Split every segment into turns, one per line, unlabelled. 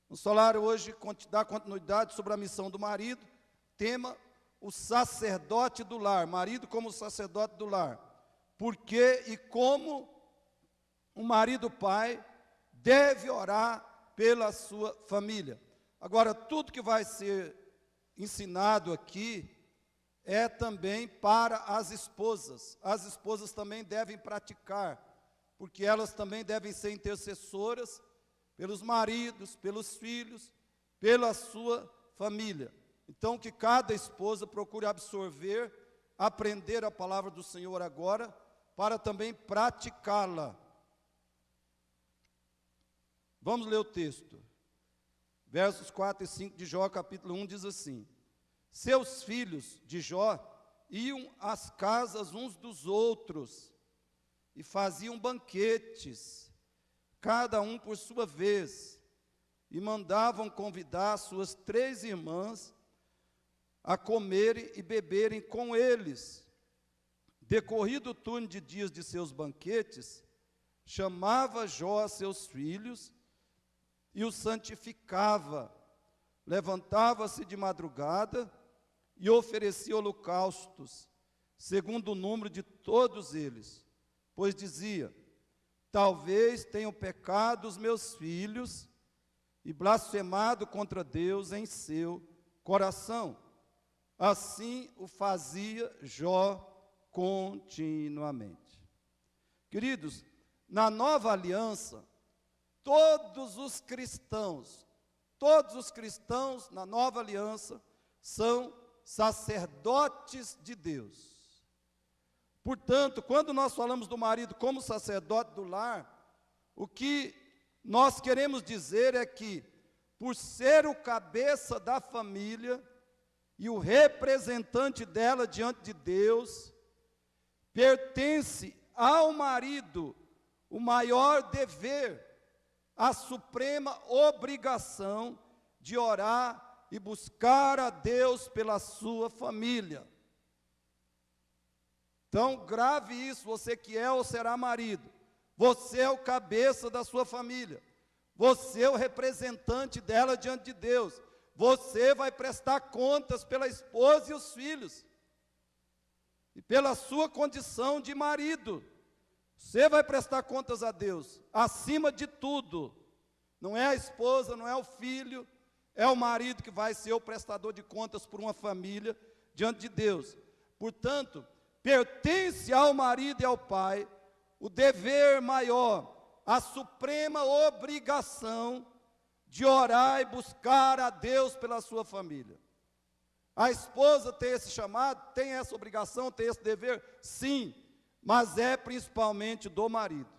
No solar hoje dá continuidade sobre a missão do marido, tema o sacerdote do lar, marido como sacerdote do lar. Por que e como o marido pai deve orar pela sua família. Agora, tudo que vai ser ensinado aqui é também para as esposas. As esposas também devem praticar, porque elas também devem ser intercessoras pelos maridos, pelos filhos, pela sua família. Então, que cada esposa procure absorver, aprender a palavra do Senhor agora, para também praticá-la. Vamos ler o texto. Versos 4 e 5 de Jó, capítulo 1, diz assim: seus filhos de Jó iam às casas uns dos outros e faziam banquetes, cada um por sua vez, e mandavam convidar suas 3 irmãs a comerem e beberem com eles. Decorrido o turno de dias de seus banquetes, chamava Jó a seus filhos e os santificava. Levantava-se de madrugada e oferecia holocaustos, segundo o número de todos eles, pois dizia: talvez tenham pecado os meus filhos e blasfemado contra Deus em seu coração. Assim o fazia Jó continuamente. Queridos, na nova aliança, todos os cristãos na nova aliança são sacerdotes de Deus. Portanto, quando nós falamos do marido como sacerdote do lar, o que nós queremos dizer é que, por ser o cabeça da família e o representante dela diante de Deus, pertence ao marido o maior dever, a suprema obrigação de orar e buscar a Deus pela sua família. Então, grave isso, você que é ou será marido. Você é o cabeça da sua família. Você é o representante dela diante de Deus. Você vai prestar contas pela esposa e os filhos. E pela sua condição de marido. Você vai prestar contas a Deus, acima de tudo. Não é a esposa, não é o filho, é o marido que vai ser o prestador de contas por uma família diante de Deus. Portanto, pertence ao marido e ao pai o dever maior, a suprema obrigação de orar e buscar a Deus pela sua família. A esposa tem esse chamado, tem essa obrigação, tem esse dever? Sim, mas é principalmente do marido.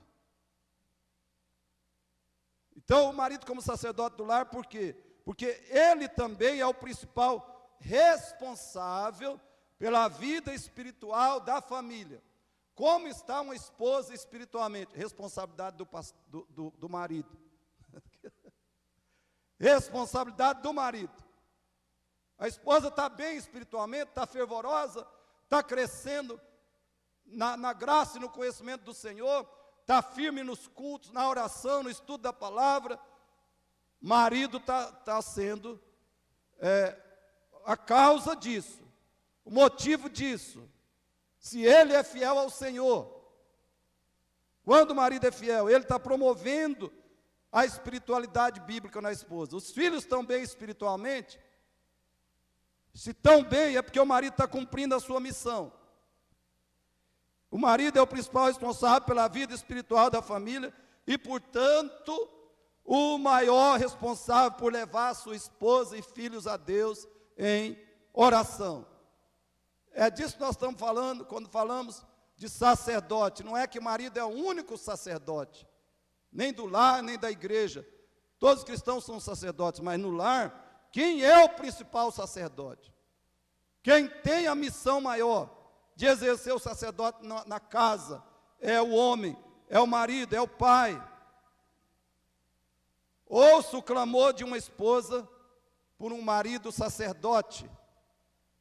Então, o marido como sacerdote do lar, por quê? Porque ele também é o principal responsável pela vida espiritual da família. Como está uma esposa espiritualmente? Responsabilidade do marido. Responsabilidade do marido. A esposa está bem espiritualmente, está fervorosa, está crescendo na graça e no conhecimento do Senhor, está firme nos cultos, na oração, no estudo da palavra. Marido está sendo a causa disso, o motivo disso. Se ele é fiel ao Senhor, quando o marido é fiel, ele está promovendo a espiritualidade bíblica na esposa. Os filhos estão bem espiritualmente? Se estão bem, é porque o marido está cumprindo a sua missão. O marido é o principal responsável pela vida espiritual da família e, portanto, o maior responsável por levar sua esposa e filhos a Deus em oração. É disso que nós estamos falando quando falamos de sacerdote. Não é que o marido é o único sacerdote, nem do lar, nem da igreja. Todos os cristãos são sacerdotes, mas no lar, quem é o principal sacerdote? Quem tem a missão maior de exercer o sacerdote na casa é o homem, é o marido, é o pai. Ouça o clamor de uma esposa por um marido sacerdote.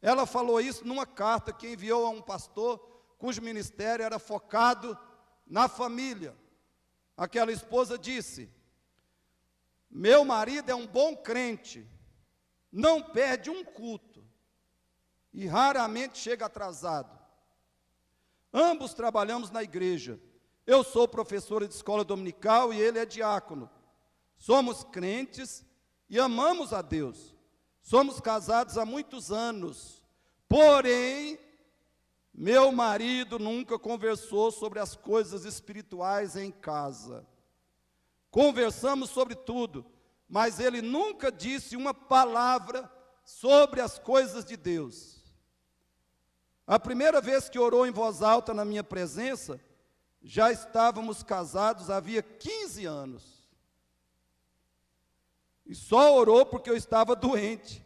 Ela falou isso numa carta que enviou a um pastor cujo ministério era focado na família. Aquela esposa disse: Meu marido é um bom crente, não perde um culto e raramente chega atrasado. Ambos trabalhamos na igreja. Eu sou professora de escola dominical e ele é diácono. Somos crentes e amamos a Deus. Somos casados há muitos anos. Porém, meu marido nunca conversou sobre as coisas espirituais em casa. Conversamos sobre tudo, mas ele nunca disse uma palavra sobre as coisas de Deus. A primeira vez que orou em voz alta na minha presença, já estávamos casados havia 15 anos. E só orou porque eu estava doente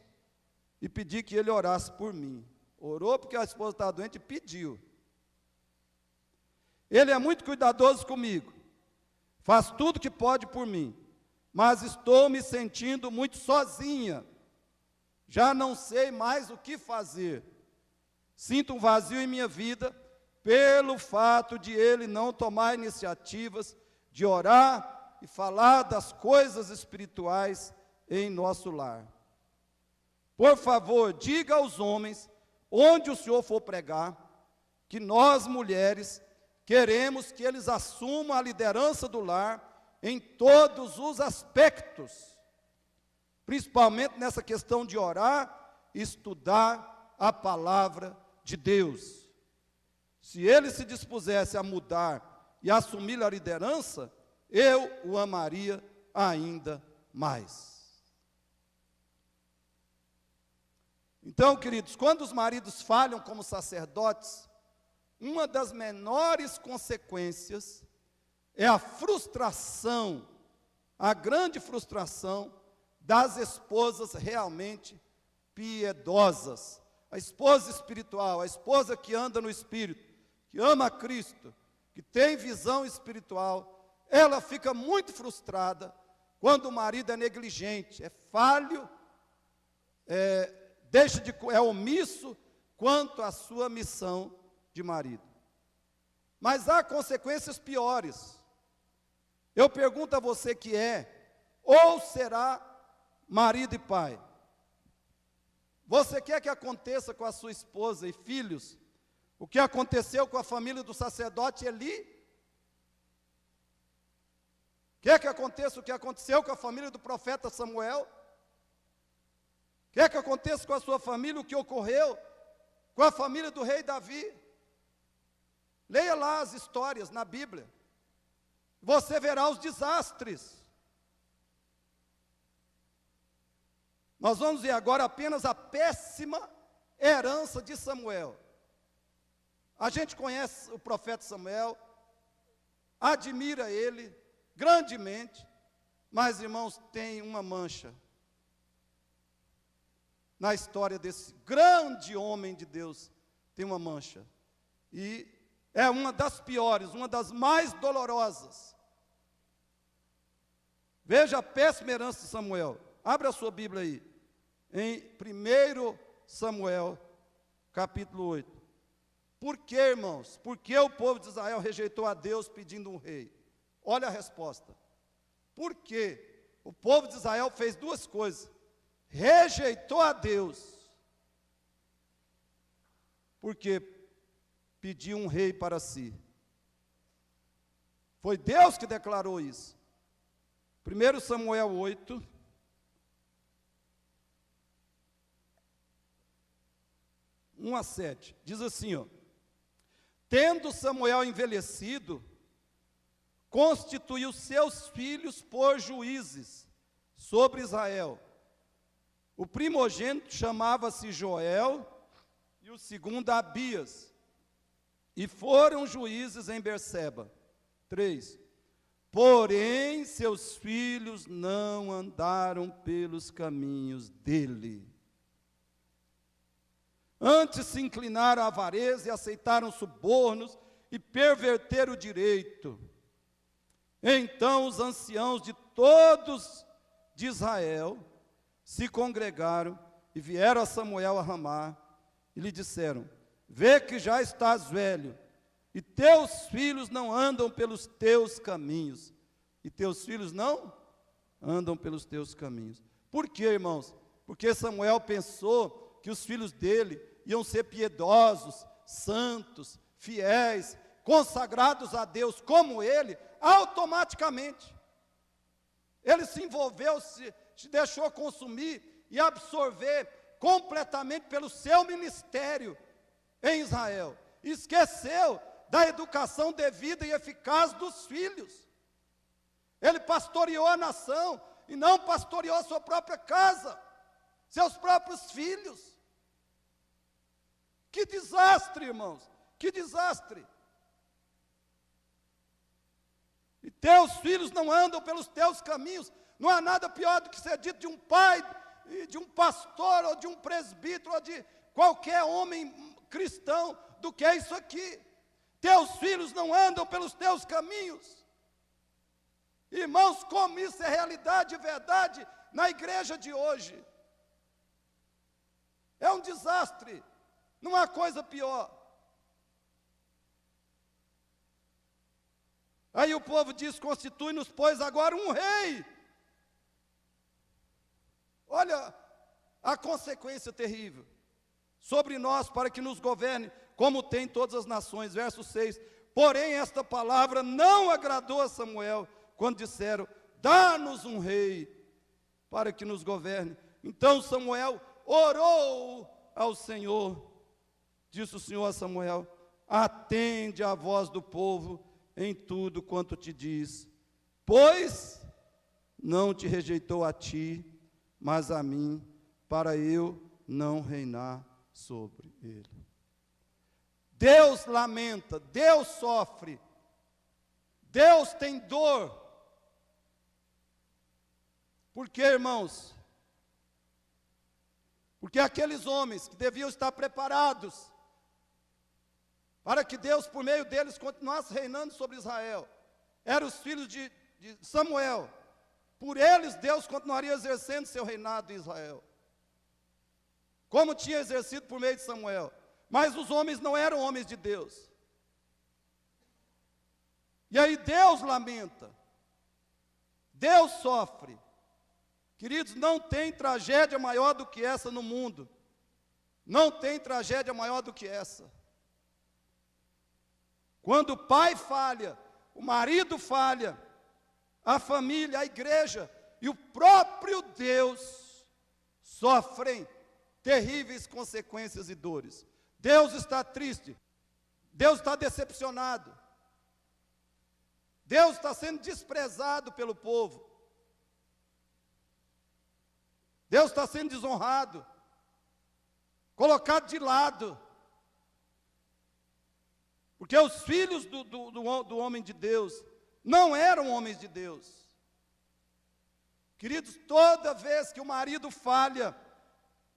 e pedi que ele orasse por mim. Orou porque a esposa estava doente e pediu. Ele é muito cuidadoso comigo, faz tudo que pode por mim, mas estou me sentindo muito sozinha. Já não sei mais o que fazer. Sinto um vazio em minha vida pelo fato de ele não tomar iniciativas de orar e falar das coisas espirituais em nosso lar. Por favor, diga aos homens, onde o senhor for pregar, que nós mulheres queremos que eles assumam a liderança do lar em todos os aspectos, principalmente nessa questão de orar e estudar a palavra de Deus. Se ele se dispusesse a mudar e assumir a liderança, eu o amaria ainda mais. Então, queridos, quando os maridos falham como sacerdotes, uma das menores consequências é a frustração, a grande frustração das esposas realmente piedosas. A esposa espiritual, a esposa que anda no Espírito, que ama a Cristo, que tem visão espiritual, ela fica muito frustrada quando o marido é negligente, é falho, é omisso quanto à sua missão de marido. Mas há consequências piores. Eu pergunto a você que é, ou será marido e pai. Você quer que aconteça com a sua esposa e filhos o que aconteceu com a família do sacerdote Eli? Quer que aconteça o que aconteceu com a família do profeta Samuel? Quer que aconteça com a sua família o que ocorreu com a família do rei Davi? Leia lá as histórias na Bíblia. Você verá os desastres. Nós vamos ver agora apenas a péssima herança de Samuel. A gente conhece o profeta Samuel, admira ele grandemente, mas, irmãos, tem uma mancha na história desse grande homem de Deus, tem uma mancha. E é uma das piores, uma das mais dolorosas. Veja a péssima herança de Samuel. Abra a sua Bíblia aí, em 1 Samuel, capítulo 8. Por que, irmãos? Por que o povo de Israel rejeitou a Deus pedindo um rei? Olha a resposta. Por que o povo de Israel fez duas coisas? Rejeitou a Deus, porque pediu um rei para si. Foi Deus que declarou isso. 1 Samuel 8, (1 a 7), diz assim, ó: tendo Samuel envelhecido, constituiu seus filhos por juízes sobre Israel. O primogênito chamava-se Joel e o segundo Abias, e foram juízes em Berseba. 3. Porém, seus filhos não andaram pelos caminhos dele. Antes se inclinaram à avareza e aceitaram subornos e perverteram o direito. Então os anciãos de todos de Israel se congregaram e vieram a Samuel a Ramá e lhe disseram: vê que já estás velho, e teus filhos não andam pelos teus caminhos. E teus filhos não andam pelos teus caminhos. Por quê, irmãos? Porque Samuel pensou que os filhos dele iam ser piedosos, santos, fiéis, consagrados a Deus como ele, automaticamente. Ele se envolveu, se deixou consumir e absorver completamente pelo seu ministério em Israel. Esqueceu da educação devida e eficaz dos filhos. Ele pastoreou a nação e não pastoreou a sua própria casa, seus próprios filhos. Que desastre, irmãos, que desastre. E teus filhos não andam pelos teus caminhos. Não há nada pior do que ser dito de um pai, de um pastor, ou de um presbítero, ou de qualquer homem cristão, do que é isso aqui. Teus filhos não andam pelos teus caminhos. Irmãos, como isso é realidade e verdade na igreja de hoje. É um desastre, não há coisa pior. Aí o povo diz, constitui-nos, pois, agora um rei. Olha a consequência terrível sobre nós, para que nos governe, como tem todas as nações. Verso 6, porém esta palavra não agradou a Samuel, quando disseram, dá-nos um rei, para que nos governe. Então Samuel orou ao Senhor, disse o Senhor a Samuel, atende à voz do povo, em tudo quanto te diz, pois não te rejeitou a ti, mas a mim, para eu não reinar sobre ele. Deus lamenta, Deus sofre, Deus tem dor. Por quê, irmãos? Porque aqueles homens que deviam estar preparados para que Deus, por meio deles, continuasse reinando sobre Israel, eram os filhos de Samuel. Por eles, Deus continuaria exercendo seu reinado em Israel, como tinha exercido por meio de Samuel. Mas os homens não eram homens de Deus. E aí Deus lamenta, Deus sofre. Queridos, não tem tragédia maior do que essa no mundo. Não tem tragédia maior do que essa. Quando o pai falha, o marido falha, a família, a igreja e o próprio Deus sofrem terríveis consequências e dores. Deus está triste, Deus está decepcionado, Deus está sendo desprezado pelo povo, Deus está sendo desonrado, colocado de lado. Porque os filhos do homem de Deus não eram homens de Deus. Queridos, toda vez que o marido falha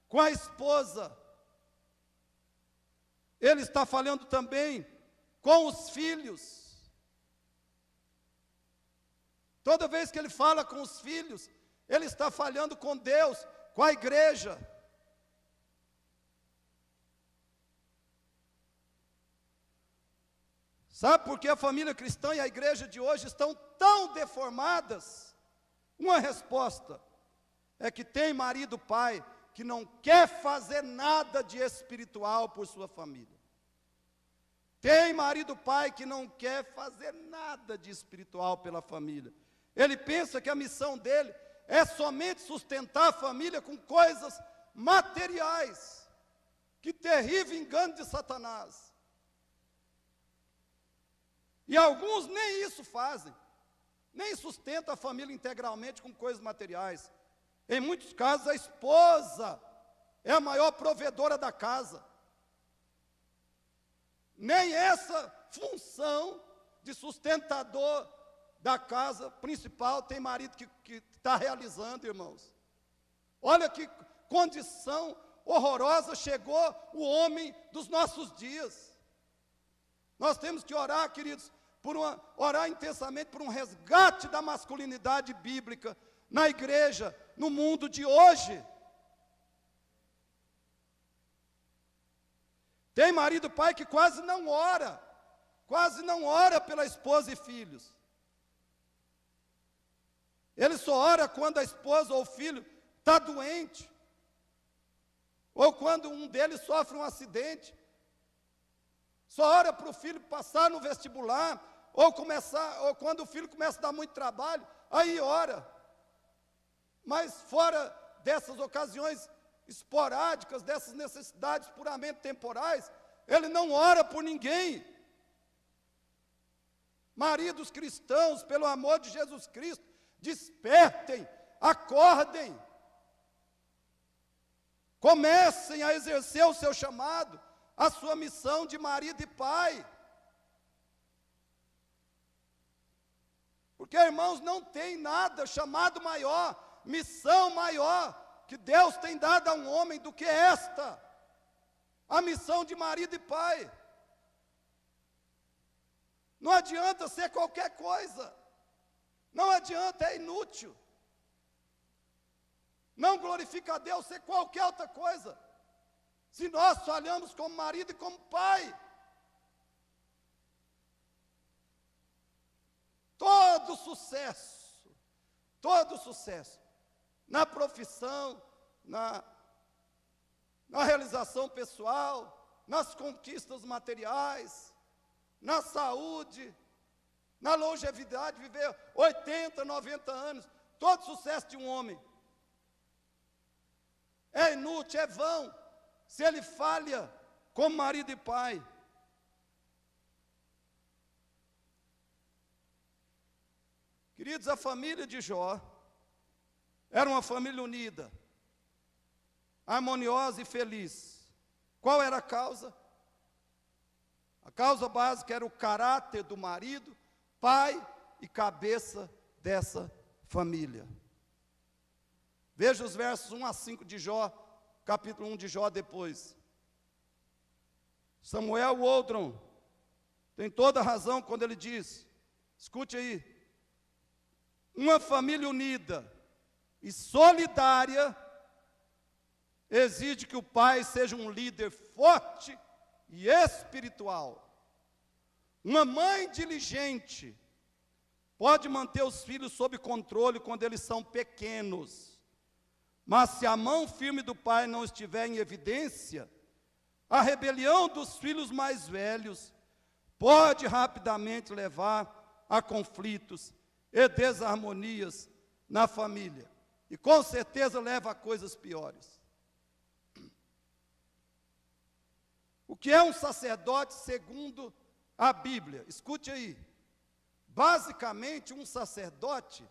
com a esposa, ele está falhando também com os filhos. Toda vez que ele fala com os filhos, ele está falhando com Deus, com a igreja. Sabe por que a família cristã e a igreja de hoje estão tão deformadas? Uma resposta é que tem marido, pai, que não quer fazer nada de espiritual por sua família. Tem marido, pai, que não quer fazer nada de espiritual pela família. Ele pensa que a missão dele é somente sustentar a família com coisas materiais. Que terrível engano de Satanás. E alguns nem isso fazem, nem sustentam a família integralmente com coisas materiais. Em muitos casos, a esposa é a maior provedora da casa. Nem essa função de sustentador da casa principal tem marido que está realizando, irmãos. Olha que condição horrorosa chegou o homem dos nossos dias. Nós temos que orar, queridos, orar intensamente por um resgate da masculinidade bíblica na igreja, no mundo de hoje. Tem marido, pai, que quase não ora pela esposa e filhos. Ele só ora quando a esposa ou o filho está doente, ou quando um deles sofre um acidente. Só ora para o filho passar no vestibular, ou quando o filho começa a dar muito trabalho, aí ora. Mas fora dessas ocasiões esporádicas, dessas necessidades puramente temporais, ele não ora por ninguém. Maridos cristãos, pelo amor de Jesus Cristo, despertem, acordem, comecem a exercer o seu chamado, a sua missão de marido e pai. Porque, irmãos, não tem nada chamado maior, missão maior, que Deus tem dado a um homem do que esta, a missão de marido e pai. Não adianta ser qualquer coisa, não adianta, é inútil. Não glorifica a Deus ser qualquer outra coisa, se nós falhamos como marido e como pai. Todo sucesso, na profissão, na realização pessoal, nas conquistas materiais, na saúde, na longevidade, viver 80, 90 anos, todo sucesso de um homem é inútil, é vão, se ele falha como marido e pai. Queridos, a família de Jó era uma família unida, harmoniosa e feliz. Qual era a causa? A causa básica era o caráter do marido, pai e cabeça dessa família. Veja os versos 1 a 5 de Jó, capítulo 1 de Jó depois. Samuel Waldron tem toda a razão quando ele diz, escute aí, uma família unida e solidária exige que o pai seja um líder forte e espiritual. Uma mãe diligente pode manter os filhos sob controle quando eles são pequenos. Mas se a mão firme do pai não estiver em evidência, a rebelião dos filhos mais velhos pode rapidamente levar a conflitos e desarmonias na família. E com certeza leva a coisas piores. O que é um sacerdote segundo a Bíblia? Escute aí. Basicamente, um sacerdote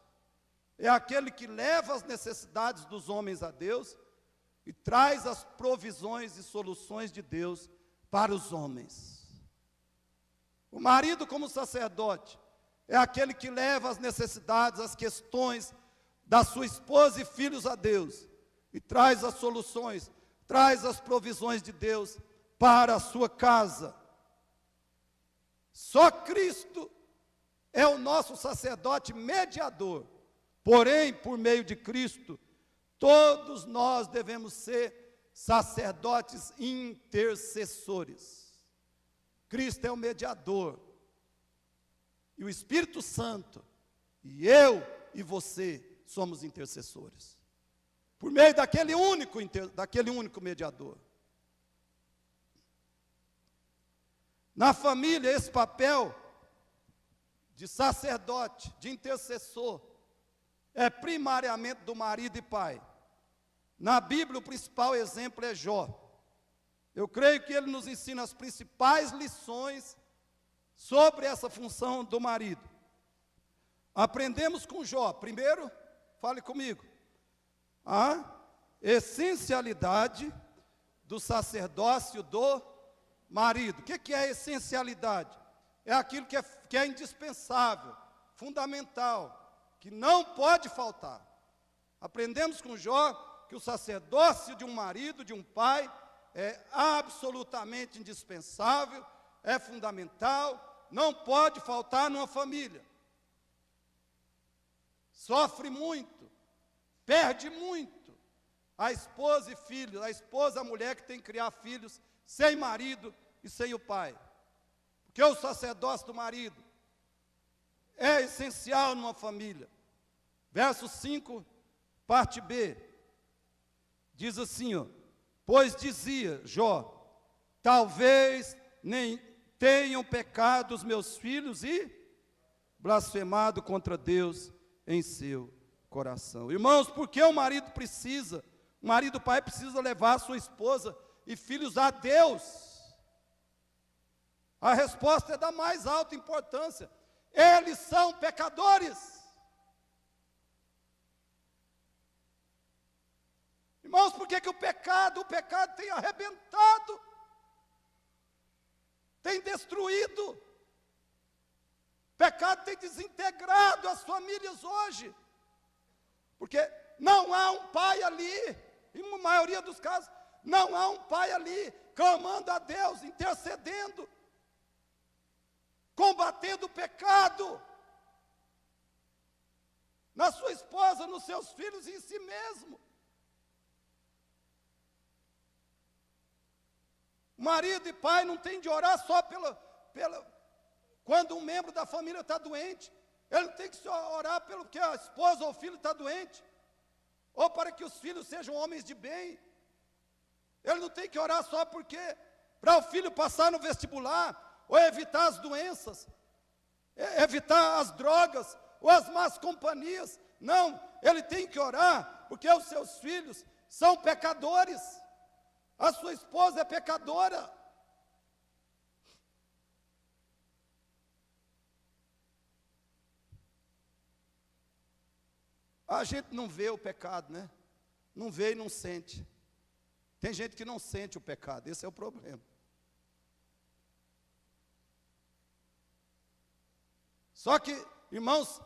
é aquele que leva as necessidades dos homens a Deus e traz as provisões e soluções de Deus para os homens. O marido, como sacerdote, é aquele que leva as necessidades, as questões da sua esposa e filhos a Deus e traz as soluções, traz as provisões de Deus para a sua casa. Só Cristo é o nosso sacerdote mediador. Porém, por meio de Cristo, todos nós devemos ser sacerdotes intercessores. Cristo é o mediador. E o Espírito Santo, e eu e você, somos intercessores. Por meio daquele único mediador. Na família, esse papel de sacerdote, de intercessor, é primariamente do marido e pai. Na Bíblia, o principal exemplo é Jó. Eu creio que ele nos ensina as principais lições sobre essa função do marido. Aprendemos com Jó. Primeiro, fale comigo. A essencialidade do sacerdócio do marido. O que é a essencialidade? É aquilo que é indispensável, fundamental, que não pode faltar. Aprendemos com Jó que o sacerdócio de um marido, de um pai, é absolutamente indispensável, é fundamental, não pode faltar numa família. Sofre muito, perde muito a esposa e filhos, a esposa, a mulher que tem que criar filhos sem marido e sem o pai. Porque o sacerdócio do marido é essencial numa família. Verso 5, parte B, diz assim, ó, pois dizia Jó, talvez nem tenham pecado os meus filhos e blasfemado contra Deus em seu coração. Irmãos, por que o marido pai precisa levar a sua esposa e filhos a Deus? A resposta é da mais alta importância. Eles são pecadores. Irmãos, por que o pecado tem arrebentado, tem destruído, o pecado tem desintegrado as famílias hoje? Porque não há um pai ali, em uma maioria dos casos, não há um pai ali, clamando a Deus, intercedendo, combatendo o pecado, na sua esposa, nos seus filhos e em si mesmo. Marido e pai não tem de orar só quando um membro da família está doente. Ele não tem que só orar pelo que a esposa ou o filho está doente, ou para que os filhos sejam homens de bem. Ele não tem que orar só para o filho passar no vestibular, ou evitar as doenças, evitar as drogas, ou as más companhias. Não, ele tem que orar porque os seus filhos são pecadores. A sua esposa é pecadora. A gente não vê o pecado, né? Não vê e não sente. Tem gente que não sente o pecado, esse é o problema. Só que, irmãos,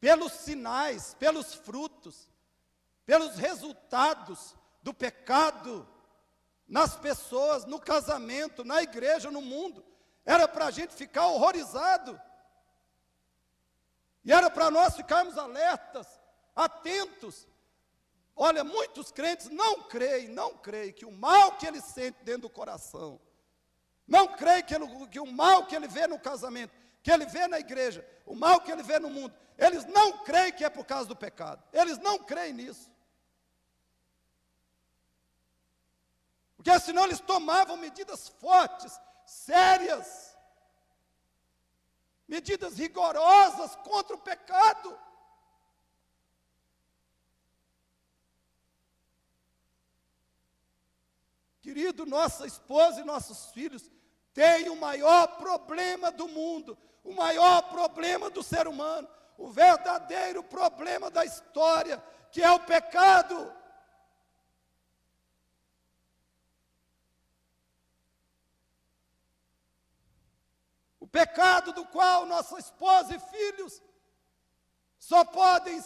pelos sinais, pelos frutos, pelos resultados do pecado nas pessoas, no casamento, na igreja, no mundo, era para a gente ficar horrorizado. E era para nós ficarmos alertas, atentos. Olha, muitos crentes não creem que o mal que ele sente dentro do coração, não creem que o mal que ele vê no casamento, que ele vê na igreja, o mal que ele vê no mundo, eles não creem que é por causa do pecado. Eles não creem nisso. Porque senão eles tomavam medidas fortes, sérias, medidas rigorosas contra o pecado. Querido, nossa esposa e nossos filhos têm o maior problema do mundo, o maior problema do ser humano, o verdadeiro problema da história, que é o pecado. O pecado do qual nossa esposa e filhos só podem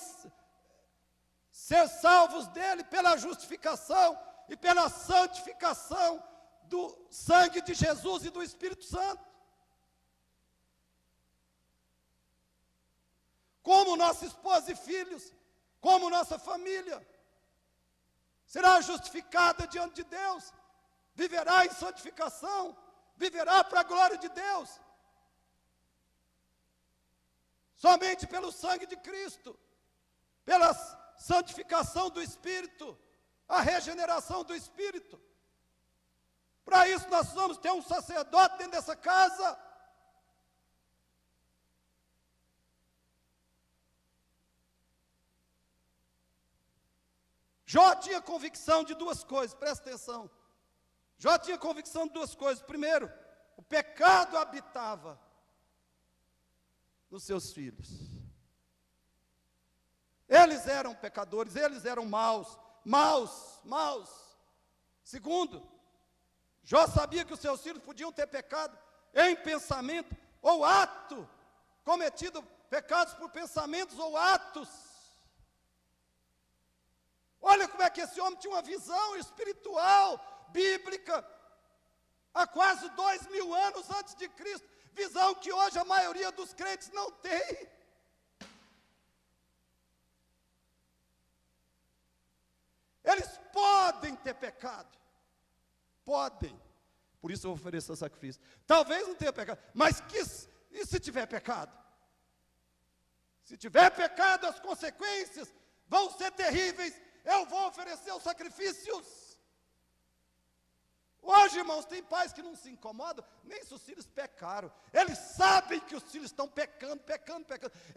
ser salvos dele pela justificação e pela santificação do sangue de Jesus e do Espírito Santo. Como nossa esposa e filhos, como nossa família, será justificada diante de Deus, viverá em santificação, viverá para a glória de Deus, somente pelo sangue de Cristo, pela santificação do Espírito, a regeneração do Espírito. Para isso nós vamos ter um sacerdote dentro dessa casa. Jó tinha convicção de duas coisas, presta atenção. Jó tinha convicção de duas coisas. Primeiro, o pecado habitava nos seus filhos. Eles eram pecadores, eles eram maus. Segundo, Jó sabia que os seus filhos podiam ter pecado em pensamento ou ato, cometido pecados por pensamentos ou atos. Olha como é que esse homem tinha uma visão espiritual, bíblica, há quase 2000 anos antes de Cristo, visão que hoje a maioria dos crentes não tem. Eles podem ter pecado, podem, por isso eu vou oferecer o sacrifício. Talvez não tenha pecado, mas e se tiver pecado? Se tiver pecado, as consequências vão ser terríveis. Eu vou oferecer os sacrifícios. Hoje, irmãos, tem pais que não se incomodam, nem se os filhos pecaram. Eles sabem que os filhos estão pecando.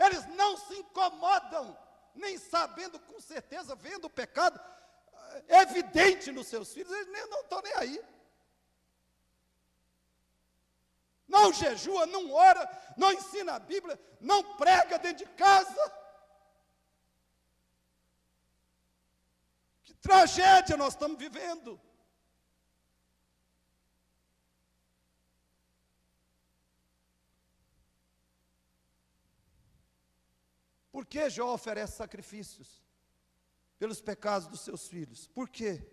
Eles não se incomodam, nem sabendo com certeza, vendo o pecado evidente nos seus filhos. Eles não estão nem aí. Não jejua, não ora, não ensina a Bíblia, não prega dentro de casa. Que tragédia nós estamos vivendo. Por que Jó oferece sacrifícios pelos pecados dos seus filhos? Por quê?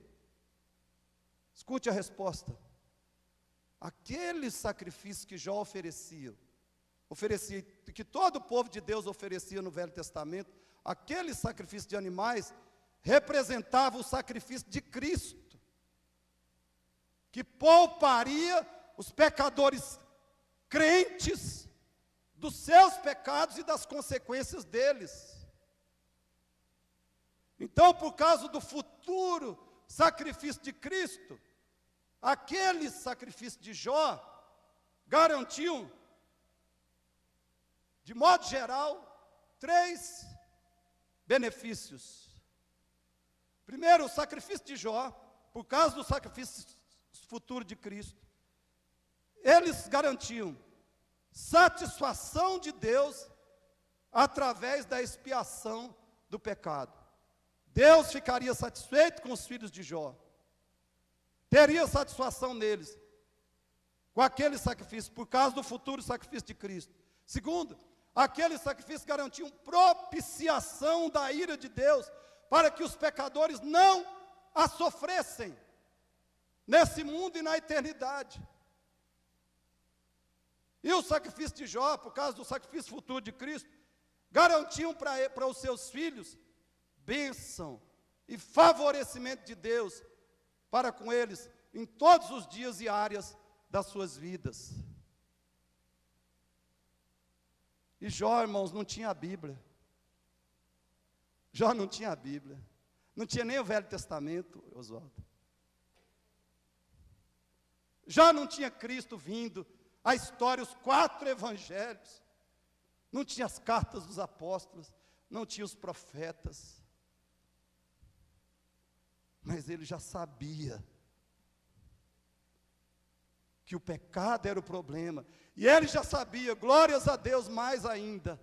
Escute a resposta. Aqueles sacrifícios que Jó oferecia, que todo o povo de Deus oferecia no Velho Testamento, aqueles sacrifícios de animais representavam o sacrifício de Cristo, que pouparia os pecadores crentes dos seus pecados e das consequências deles. Então, por causa do futuro sacrifício de Cristo, aquele sacrifício de Jó garantiam, de modo geral, 3 benefícios. Primeiro, o sacrifício de Jó, por causa do sacrifício futuro de Cristo, eles garantiam satisfação de Deus através da expiação do pecado. Deus ficaria satisfeito com os filhos de Jó, teria satisfação neles, com aquele sacrifício, por causa do futuro sacrifício de Cristo. Segundo, aqueles sacrifícios garantiam propiciação da ira de Deus, para que os pecadores não a sofressem, nesse mundo e na eternidade. E o sacrifício de Jó, por causa do sacrifício futuro de Cristo, garantiam para os seus filhos bênção e favorecimento de Deus para com eles em todos os dias e áreas das suas vidas. E Jó, irmãos, não tinha a Bíblia. Jó não tinha a Bíblia. Não tinha nem o Velho Testamento, Oswaldo. Jó não tinha Cristo vindo, a história, os 4 evangelhos. Não tinha as cartas dos apóstolos, não tinha os profetas. Mas ele já sabia que o pecado era o problema. E ele já sabia, glórias a Deus, mais ainda.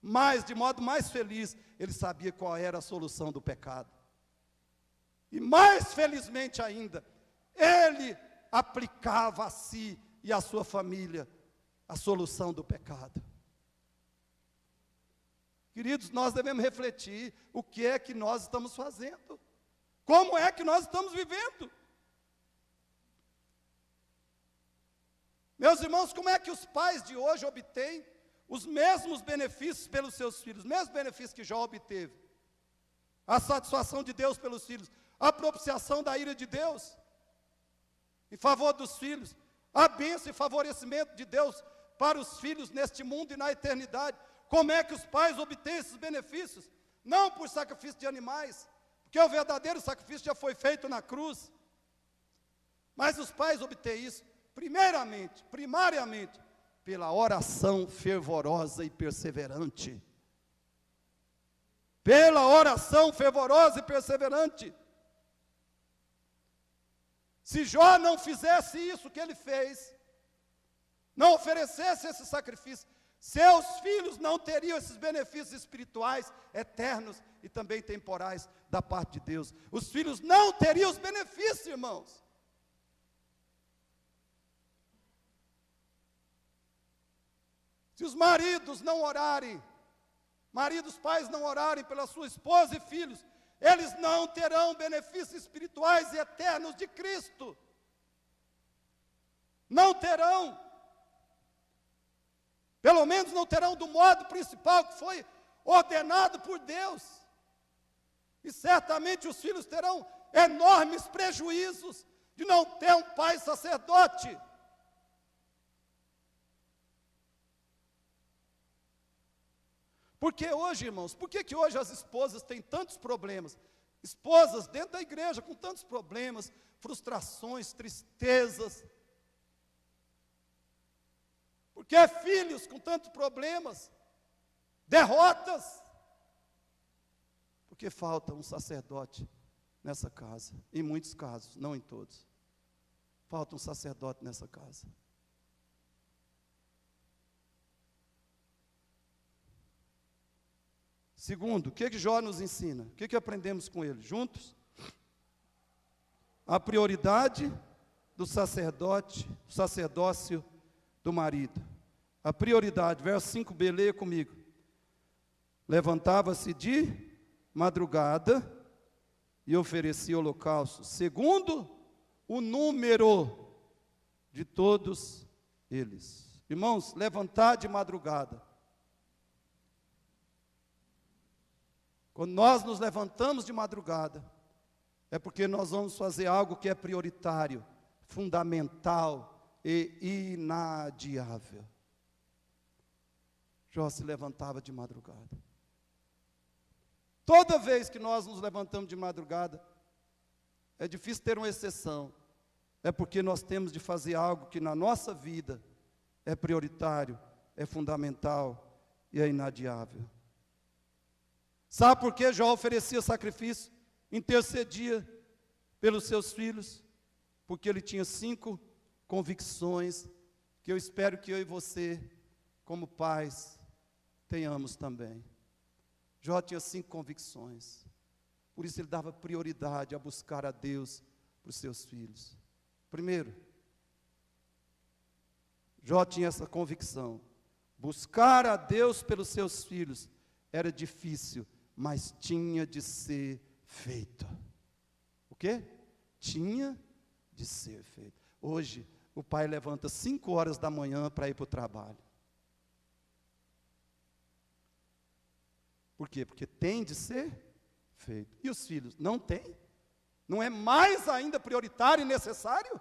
Mas, de modo mais feliz, ele sabia qual era a solução do pecado. E mais felizmente ainda, ele aplicava a si e à sua família a solução do pecado. Queridos, nós devemos refletir o que é que nós estamos fazendo. Como é que nós estamos vivendo? Meus irmãos, como é que os pais de hoje obtêm os mesmos benefícios pelos seus filhos, os mesmos benefícios que Jó obteve? A satisfação de Deus pelos filhos, a propiciação da ira de Deus em favor dos filhos, a bênção e favorecimento de Deus para os filhos neste mundo e na eternidade. Como é que os pais obtêm esses benefícios? Não por sacrifício de animais, porque o verdadeiro sacrifício já foi feito na cruz. Mas os pais obtêm isso, primariamente, pela oração fervorosa e perseverante. Pela oração fervorosa e perseverante. Se Jó não fizesse isso que ele fez, não oferecesse esse sacrifício, seus filhos não teriam esses benefícios espirituais, eternos e também temporais da parte de Deus. Os filhos não teriam os benefícios, irmãos. Se os maridos não orarem, pais não orarem pela sua esposa e filhos, eles não terão benefícios espirituais e eternos de Cristo. Não terão. Pelo menos não terão do modo principal que foi ordenado por Deus. E certamente os filhos terão enormes prejuízos de não ter um pai sacerdote. Porque hoje, irmãos, por que hoje as esposas têm tantos problemas? Esposas dentro da igreja com tantos problemas, frustrações, tristezas. Porque filhos com tantos problemas, derrotas. Porque falta um sacerdote nessa casa. Em muitos casos, não em todos. Falta um sacerdote nessa casa. Segundo, o que Jó nos ensina? O que aprendemos com ele? Juntos? A prioridade do sacerdote, o sacerdócio do marido. A prioridade, verso 5b, leia comigo. Levantava-se de madrugada e oferecia holocausto, segundo o número de todos eles. Irmãos, levantar de madrugada. Quando nós nos levantamos de madrugada, é porque nós vamos fazer algo que é prioritário, fundamental e inadiável. Jó se levantava de madrugada. Toda vez que nós nos levantamos de madrugada, é difícil ter uma exceção. É porque nós temos de fazer algo que na nossa vida é prioritário, é fundamental e é inadiável. Sabe por que Jó oferecia sacrifício? Intercedia pelos seus filhos? Porque ele tinha 5 convicções que eu espero que eu e você, como pais, tenhamos também. Jó tinha 5 convicções. Por isso ele dava prioridade a buscar a Deus para os seus filhos. Primeiro, Jó tinha essa convicção. Buscar a Deus pelos seus filhos era difícil, mas tinha de ser feito. O quê? Tinha de ser feito. Hoje, o pai levanta 5 horas da manhã para ir para o trabalho. Por quê? Porque tem de ser feito. E os filhos? Não tem? Não é mais ainda prioritário e necessário?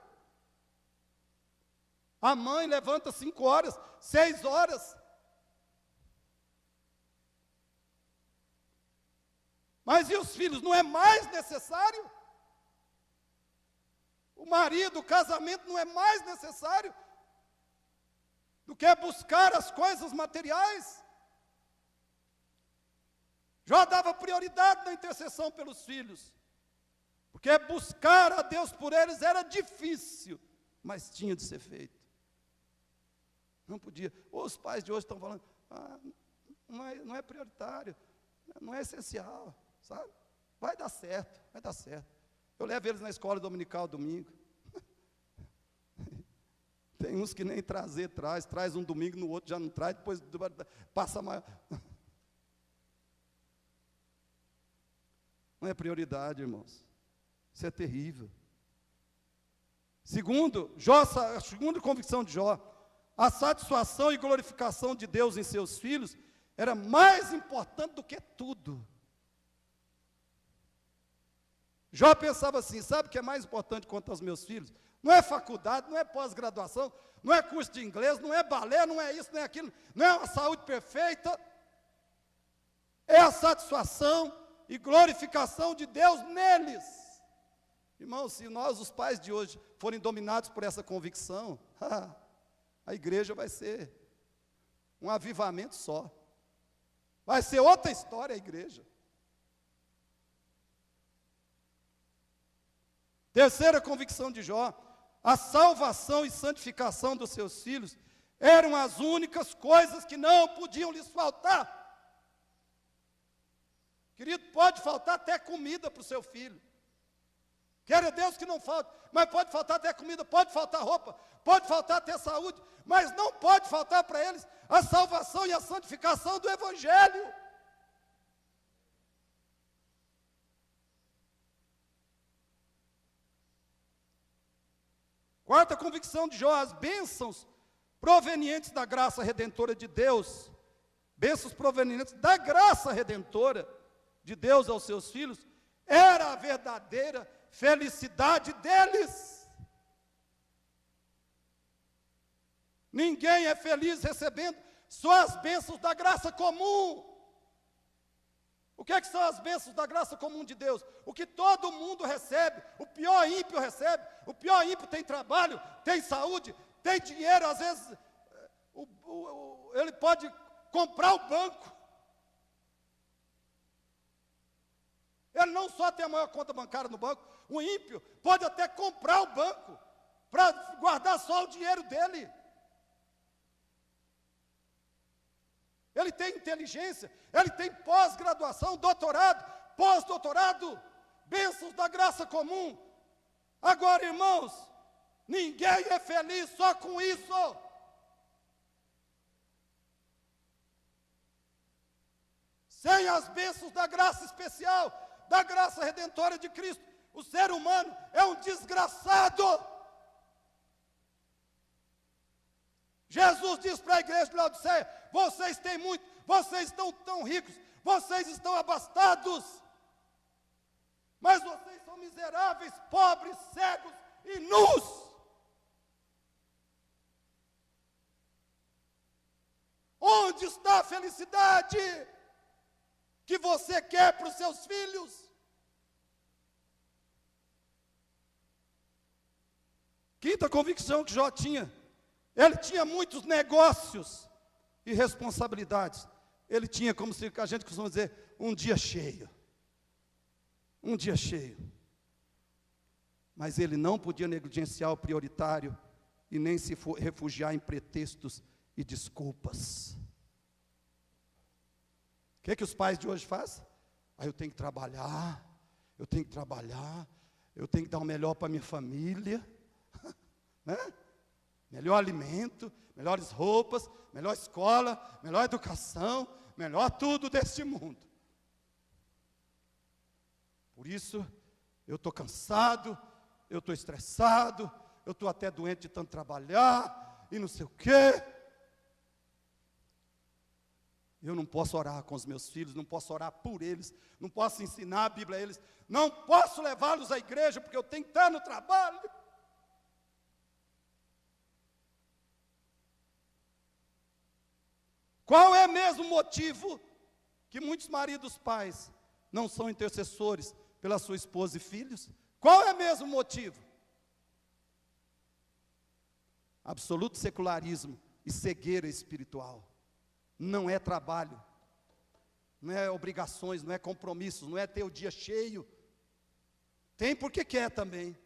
A mãe levanta 5 horas, 6 horas. Mas e os filhos? Não é mais necessário? O marido, o casamento não é mais necessário do que buscar as coisas materiais? Jó dava prioridade na intercessão pelos filhos, porque buscar a Deus por eles era difícil, mas tinha de ser feito. Não podia. Ou os pais de hoje estão falando, não é prioritário, não é essencial, sabe? Vai dar certo, vai dar certo. Eu levo eles na escola dominical domingo. Tem uns que nem traz um domingo, no outro já não traz, depois passa mais. Não é prioridade, irmãos. Isso é terrível. Segundo, a segunda convicção de Jó, a satisfação e glorificação de Deus em seus filhos era mais importante do que tudo. Jó pensava assim, sabe o que é mais importante quanto aos meus filhos? Não é faculdade, não é pós-graduação, não é curso de inglês, não é balé, não é isso, não é aquilo, não é uma saúde perfeita. É a satisfação e glorificação de Deus neles. Irmãos, se nós, os pais de hoje, forem dominados por essa convicção, a igreja vai ser um avivamento só. Vai ser outra história a igreja. Terceira convicção de Jó, a salvação e santificação dos seus filhos eram as únicas coisas que não podiam lhes faltar. Querido, pode faltar até comida para o seu filho. Queira Deus que não falte, mas pode faltar até comida, pode faltar roupa, pode faltar até saúde, mas não pode faltar para eles a salvação e a santificação do Evangelho. Quarta convicção de Jó, as bênçãos provenientes da graça redentora de Deus, bênçãos provenientes da graça redentora de Deus aos seus filhos, era a verdadeira felicidade deles. Ninguém é feliz recebendo só as bênçãos da graça comum. O que são as bênçãos da graça comum de Deus? O que todo mundo recebe, o pior ímpio recebe. O pior ímpio tem trabalho, tem saúde, tem dinheiro, às vezes ele pode comprar o banco. Ele não só tem a maior conta bancária no banco, o ímpio pode até comprar o banco para guardar só o dinheiro dele. Ele tem inteligência, ele tem pós-graduação, doutorado, pós-doutorado, bênçãos da graça comum. Agora, irmãos, ninguém é feliz só com isso. Sem as bênçãos da graça especial, da graça redentora de Cristo, o ser humano é um desgraçado. Jesus diz para a igreja de Laodiceia: vocês têm muito, vocês estão tão ricos, vocês estão abastados, mas vocês são miseráveis, pobres, cegos e nus. Onde está a felicidade que você quer para os seus filhos? Quinta convicção que Jó tinha: ele tinha muitos negócios e responsabilidades. Ele tinha, como a gente costuma dizer, um dia cheio. Um dia cheio. Mas ele não podia negligenciar o prioritário e nem se refugiar em pretextos e desculpas. O que os pais de hoje fazem? Eu tenho que trabalhar, eu tenho que trabalhar, eu tenho que dar o melhor para a minha família, né? Melhor alimento, melhores roupas, melhor escola, melhor educação, melhor tudo deste mundo. Por isso, eu estou cansado, eu estou estressado, eu estou até doente de tanto trabalhar, e não sei o quê. Eu não posso orar com os meus filhos, não posso orar por eles, não posso ensinar a Bíblia a eles, não posso levá-los à igreja, porque eu tenho que estar no trabalho. Qual é mesmo o motivo que muitos maridos pais não são intercessores pela sua esposa e filhos? Qual é mesmo o motivo? Absoluto secularismo e cegueira espiritual. Não é trabalho, não é obrigações, não é compromissos, não é ter o dia cheio. Tem porque quer também.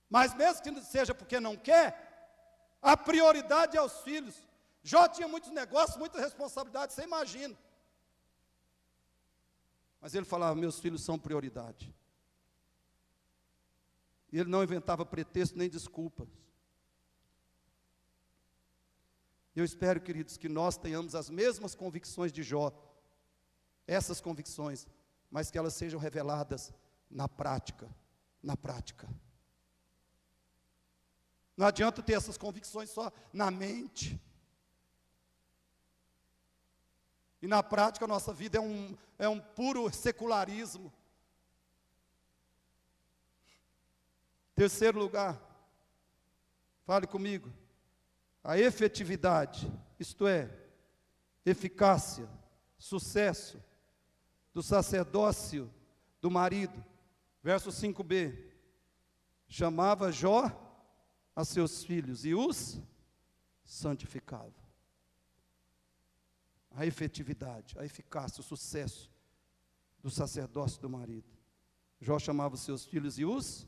Mas mesmo que seja porque não quer, a prioridade é aos filhos. Jó tinha muitos negócios, muitas responsabilidades, você imagina. Mas ele falava: meus filhos são prioridade. E ele não inventava pretexto nem desculpas. Eu espero, queridos, que nós tenhamos as mesmas convicções de Jó, essas convicções, mas que elas sejam reveladas na prática, na prática. Não adianta ter essas convicções só na mente. E na prática a nossa vida é um puro secularismo. Terceiro lugar, fale comigo. A efetividade, isto é, eficácia, sucesso do sacerdócio do marido. Verso 5b. Chamava Jó a seus filhos e os santificava. A efetividade, a eficácia, o sucesso do sacerdócio do marido. Jó chamava os seus filhos e os...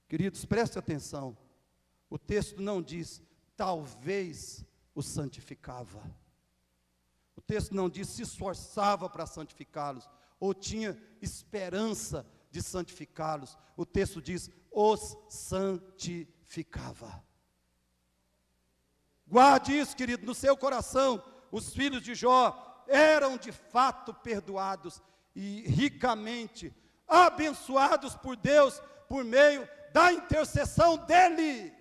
Queridos, preste atenção. O texto não diz, talvez os santificava. O texto não diz, se esforçava para santificá-los, ou tinha esperança de santificá-los. O texto diz, os santificava. Guarde isso, querido, no seu coração. Os filhos de Jó eram de fato perdoados e ricamente abençoados por Deus, por meio da intercessão dele.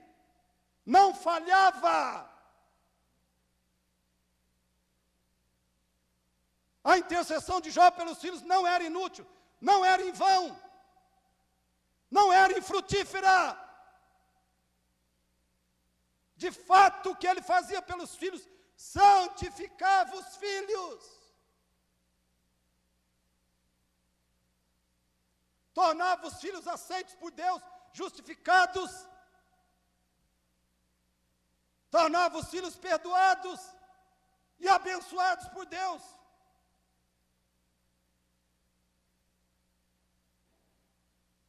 Não falhava. A intercessão de Jó pelos filhos não era inútil, não era em vão, não era infrutífera. De fato, o que ele fazia pelos filhos, santificava os filhos. tornava os filhos aceitos por Deus, justificados, tornava os filhos perdoados e abençoados por Deus.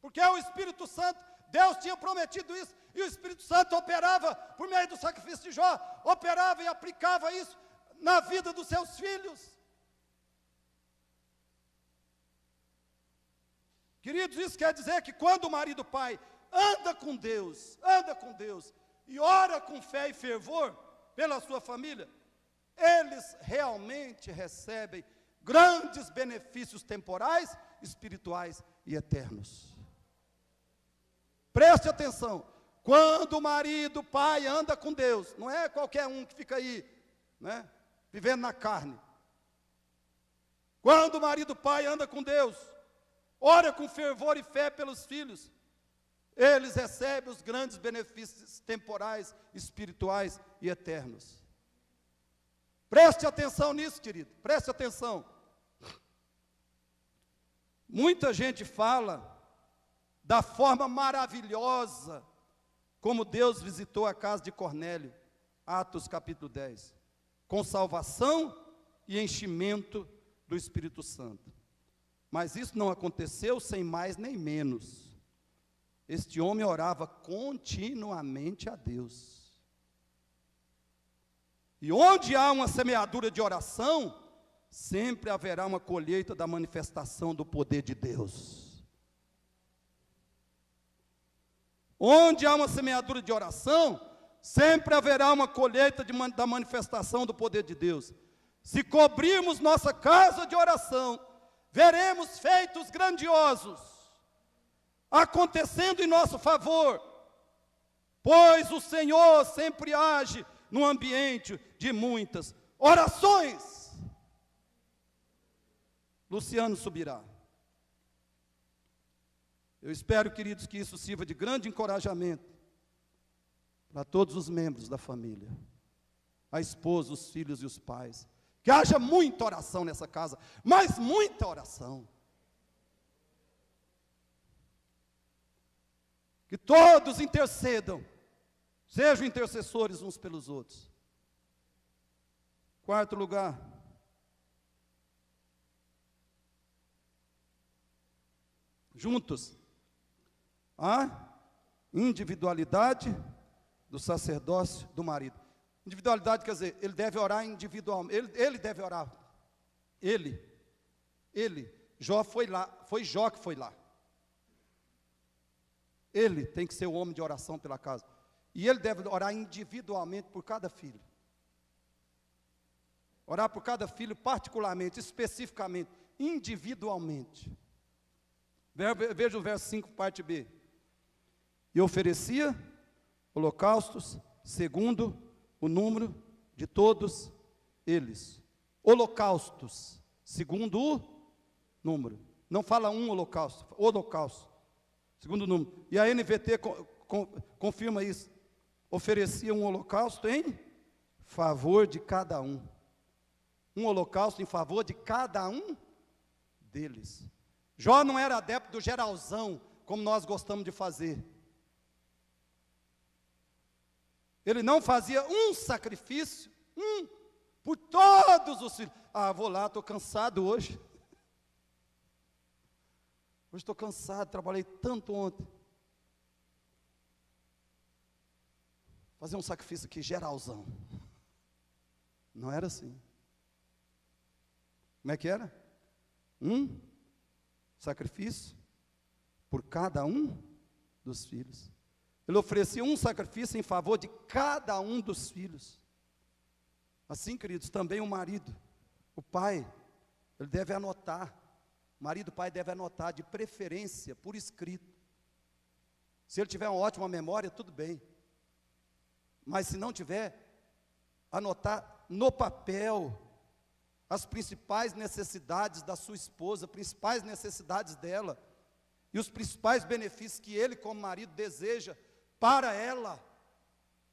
Porque o Espírito Santo, Deus tinha prometido isso, e o Espírito Santo operava, por meio do sacrifício de Jó, operava e aplicava isso na vida dos seus filhos. Queridos, isso quer dizer que quando o marido pai anda com Deus, e ora com fé e fervor pela sua família, eles realmente recebem grandes benefícios temporais, espirituais e eternos. Preste atenção, quando o marido, pai, anda com Deus, não é qualquer um que fica aí, né, vivendo na carne. Quando o marido, pai, anda com Deus, ora com fervor e fé pelos filhos, eles recebem os grandes benefícios temporais, espirituais e eternos. Preste atenção nisso, querido, preste atenção. Muita gente fala da forma maravilhosa como Deus visitou a casa de Cornélio, Atos capítulo 10, com salvação e enchimento do Espírito Santo. Mas isso não aconteceu sem mais nem menos. Este homem orava continuamente a Deus. E onde há uma semeadura de oração, sempre haverá uma colheita da manifestação do poder de Deus. Onde há uma semeadura de oração, sempre haverá uma colheita da manifestação do poder de Deus. Se cobrirmos nossa casa de oração, veremos feitos grandiosos acontecendo em nosso favor, pois o Senhor sempre age no ambiente de muitas orações. Luciano subirá. Eu espero, queridos, que isso sirva de grande encorajamento para todos os membros da família, a esposa, os filhos e os pais. Que haja muita oração nessa casa, mas muita oração. Que todos intercedam, sejam intercessores uns pelos outros. Quarto lugar, juntos, a individualidade do sacerdócio do marido. Individualidade quer dizer, ele deve orar individualmente, ele deve orar. Ele, Jó foi lá, foi Jó que foi lá. Ele tem que ser o homem de oração pela casa. E ele deve orar individualmente por cada filho. Orar por cada filho particularmente, especificamente, individualmente. Veja o verso 5, parte B. E oferecia holocaustos segundo o número de todos eles. Holocaustos segundo o número. Não fala um holocausto, holocausto, segundo o número. E a NVT confirma isso. Oferecia um holocausto em favor de cada um. Um holocausto em favor de cada um deles. Jó não era adepto do geralzão, como nós gostamos de fazer. Ele não fazia um sacrifício, por todos os filhos. Ah, vou lá, estou cansado hoje. Hoje estou cansado, trabalhei tanto ontem. Fazer um sacrifício aqui, geralzão. Não era assim. Como é que era? Sacrifício por cada um dos filhos. Ele oferecia um sacrifício em favor de cada um dos filhos. Assim, queridos, também o marido, o pai, ele deve anotar. O marido e o pai devem anotar, de preferência, por escrito. Se ele tiver uma ótima memória, tudo bem. Mas se não tiver, anotar no papel as principais necessidades da sua esposa, principais necessidades dela, e os principais benefícios que ele, como marido, deseja para ela.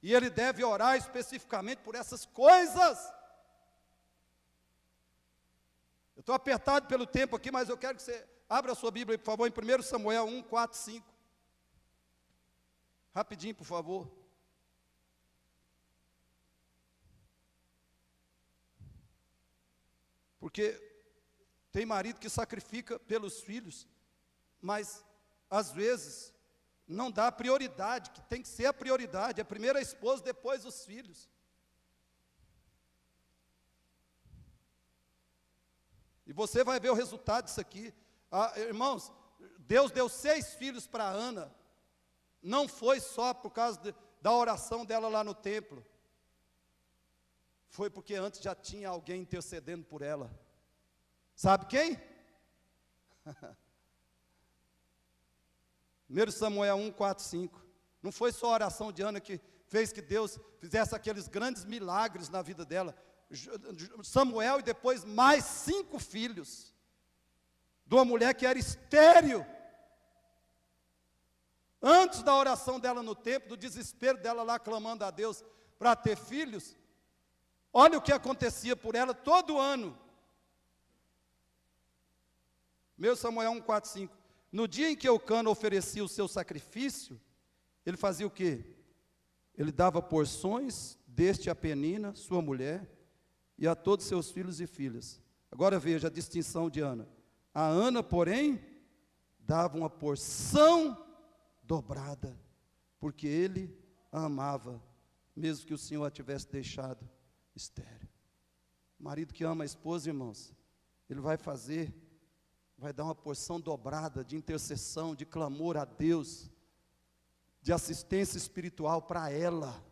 E ele deve orar especificamente por essas coisas. Eu estou apertado pelo tempo aqui, mas eu quero que você abra a sua Bíblia aí, por favor, em 1 Samuel 1, 4, 5. Rapidinho, por favor. Porque tem marido que sacrifica pelos filhos, mas às vezes não dá a prioridade, que tem que ser a prioridade, é primeiro a esposa, depois os filhos. E você vai ver o resultado disso aqui. Irmãos, Deus deu 6 filhos para Ana, não foi só por causa da oração dela lá no templo, foi porque antes já tinha alguém intercedendo por ela. Sabe quem? 1 Samuel 1, 4, 5. Não foi só a oração de Ana que fez que Deus fizesse aqueles grandes milagres na vida dela. Samuel e depois mais 5 filhos, de uma mulher que era estéril. Antes da oração dela no templo, do desespero dela lá clamando a Deus para ter filhos, olha o que acontecia por ela todo ano. 1 Samuel 1, 4, 5. No dia em que Eucana oferecia o seu sacrifício, ele fazia o quê? Ele dava porções deste a Penina, sua mulher, e a todos seus filhos e filhas. Agora veja a distinção de Ana. A Ana, porém, dava uma porção dobrada, porque ele a amava, mesmo que o Senhor a tivesse deixado estéril. O marido que ama a esposa, irmãos, ele vai dar uma porção dobrada de intercessão, de clamor a Deus, de assistência espiritual para ela.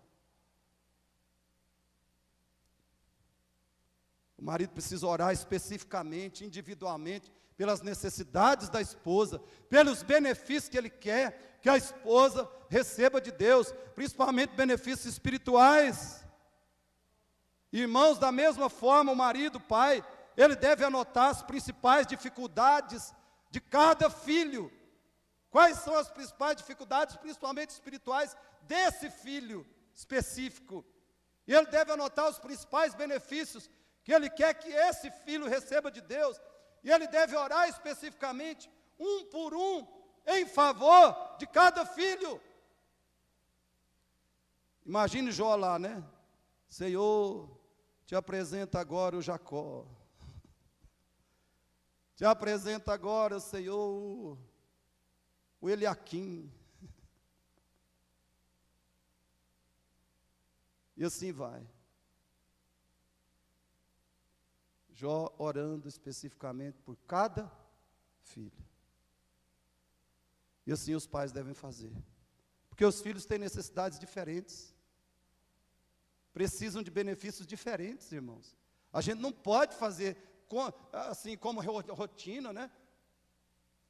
O marido precisa orar especificamente, individualmente, pelas necessidades da esposa, pelos benefícios que ele quer que a esposa receba de Deus, principalmente benefícios espirituais. Irmãos, da mesma forma, o marido, o pai, ele deve anotar as principais dificuldades de cada filho. Quais são as principais dificuldades, principalmente espirituais, desse filho específico? E ele deve anotar os principais benefícios que ele quer que esse filho receba de Deus. E ele deve orar especificamente, um por um, em favor de cada filho. Imagine Jó lá, né? Senhor, te apresento agora o Jacó. Te apresento agora, Senhor, o Eliaquim. E assim vai. Jó orando especificamente por cada filho. E assim os pais devem fazer. Porque os filhos têm necessidades diferentes. Precisam de benefícios diferentes, irmãos. A gente não pode fazer assim como rotina, né?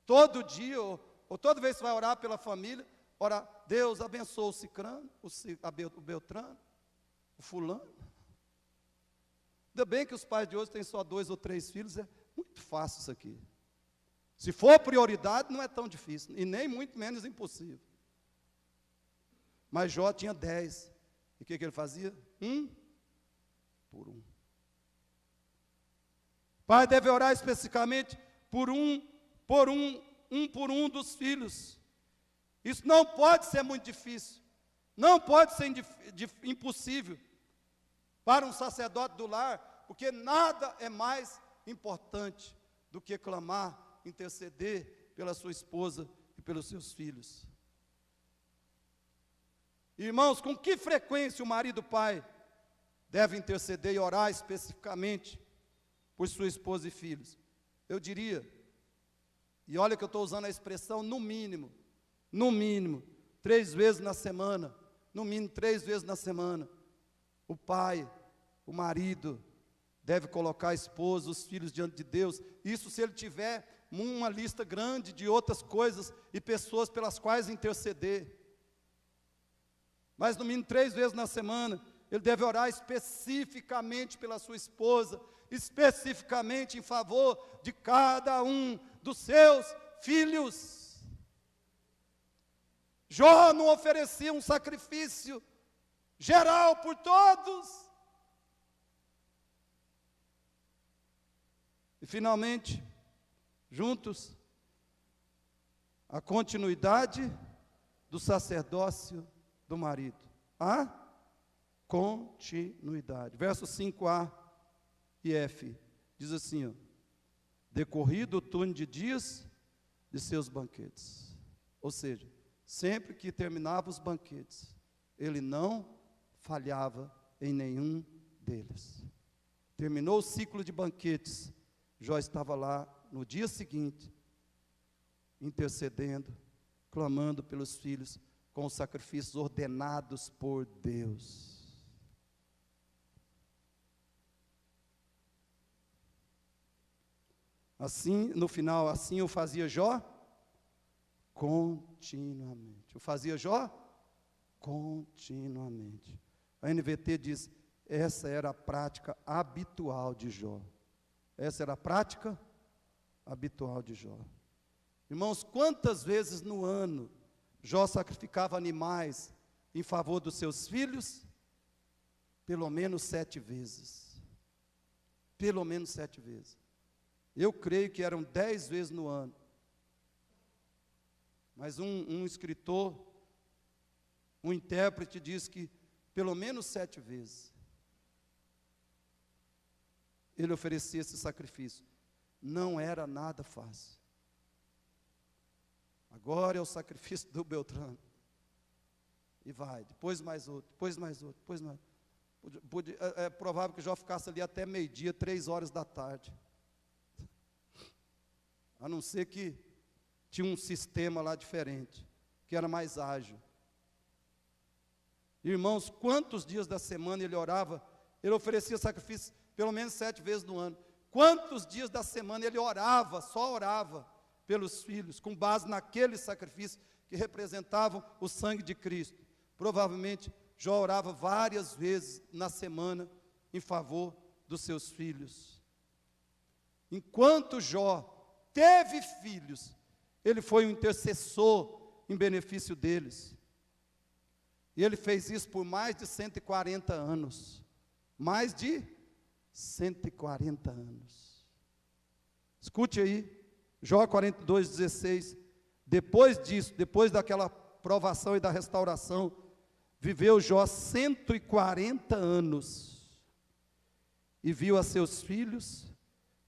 Todo dia, ou toda vez que você vai orar pela família, orar, Deus abençoa o Cicrano, o Beltrano, o fulano. Ainda bem que os pais de hoje têm só 2 ou 3 filhos, é muito fácil isso aqui. Se for prioridade, não é tão difícil, e nem muito menos impossível. Mas Jó tinha 10, e o que ele fazia? 1 por 1. Pai deve orar especificamente por um dos filhos. Isso não pode ser muito difícil, não pode ser impossível para um sacerdote do lar, porque nada é mais importante do que clamar, interceder pela sua esposa e pelos seus filhos. Irmãos, com que frequência o marido e o pai deve interceder e orar especificamente por sua esposa e filhos? Eu diria, e olha que eu estou usando a expressão no mínimo, 3 vezes na semana, no mínimo 3 vezes na semana, o pai, o marido, deve colocar a esposa, os filhos diante de Deus. Isso se ele tiver uma lista grande de outras coisas e pessoas pelas quais interceder. Mas no mínimo 3 vezes na semana, ele deve orar especificamente pela sua esposa, especificamente em favor de cada um dos seus filhos. Jó não oferecia um sacrifício geral por todos. E finalmente, juntos, a continuidade do sacerdócio do marido. A continuidade. Versos 5a e f. Diz assim, ó, decorrido o turno de dias de seus banquetes. Ou seja, sempre que terminava os banquetes, ele não falhava em nenhum deles. Terminou o ciclo de banquetes, Jó estava lá no dia seguinte, intercedendo, clamando pelos filhos, com os sacrifícios ordenados por Deus. Assim, no final, assim eu fazia Jó continuamente. Eu fazia Jó continuamente. A NVT diz, essa era a prática habitual de Jó. Essa era a prática habitual de Jó. Irmãos, quantas vezes no ano Jó sacrificava animais em favor dos seus filhos? Pelo menos 7 vezes. Pelo menos 7 vezes. Eu creio que eram 10 vezes no ano. Mas um escritor, um intérprete diz que pelo menos 7 vezes ele oferecia esse sacrifício. Não era nada fácil. Agora é o sacrifício do Beltrano. E vai, depois mais outro, depois mais outro, depois mais outro. É provável que Jó ficasse ali até meio-dia, 3 horas da tarde. A não ser que tinha um sistema lá diferente, que era mais ágil. Irmãos, quantos dias da semana ele orava? Ele oferecia sacrifício pelo menos 7 vezes no ano. Quantos dias da semana ele orava, só orava pelos filhos, com base naqueles sacrifícios que representavam o sangue de Cristo? Provavelmente, Jó orava várias vezes na semana em favor dos seus filhos. Enquanto Jó teve filhos, ele foi um intercessor em benefício deles. E ele fez isso por mais de 140 anos. Mais de 140 anos. Escute aí, Jó 42:16. Depois disso, depois daquela provação e da restauração, viveu Jó 140 anos. E viu a seus filhos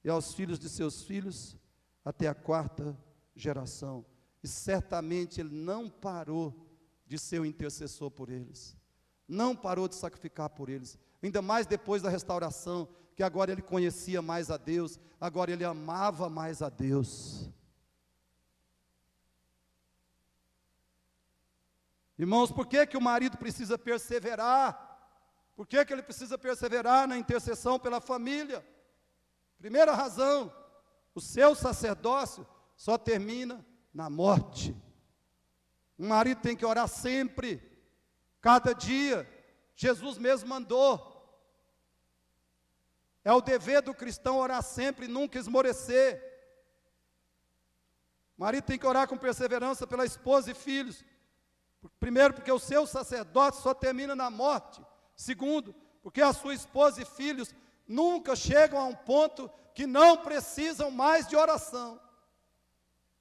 e aos filhos de seus filhos até a 4ª geração. E certamente ele não parou de ser o intercessor por eles. Não parou de sacrificar por eles. Ainda mais depois da restauração, que agora ele conhecia mais a Deus, agora ele amava mais a Deus. Irmãos, por que que o marido precisa perseverar? Por que que ele precisa perseverar na intercessão pela família? Primeira razão, o seu sacerdócio só termina na morte. Um marido tem que orar sempre, cada dia. Jesus mesmo mandou. É o dever do cristão orar sempre, nunca esmorecer. O marido tem que orar com perseverança pela esposa e filhos. Primeiro, porque o seu sacerdócio só termina na morte. Segundo, porque a sua esposa e filhos nunca chegam a um ponto que não precisam mais de oração,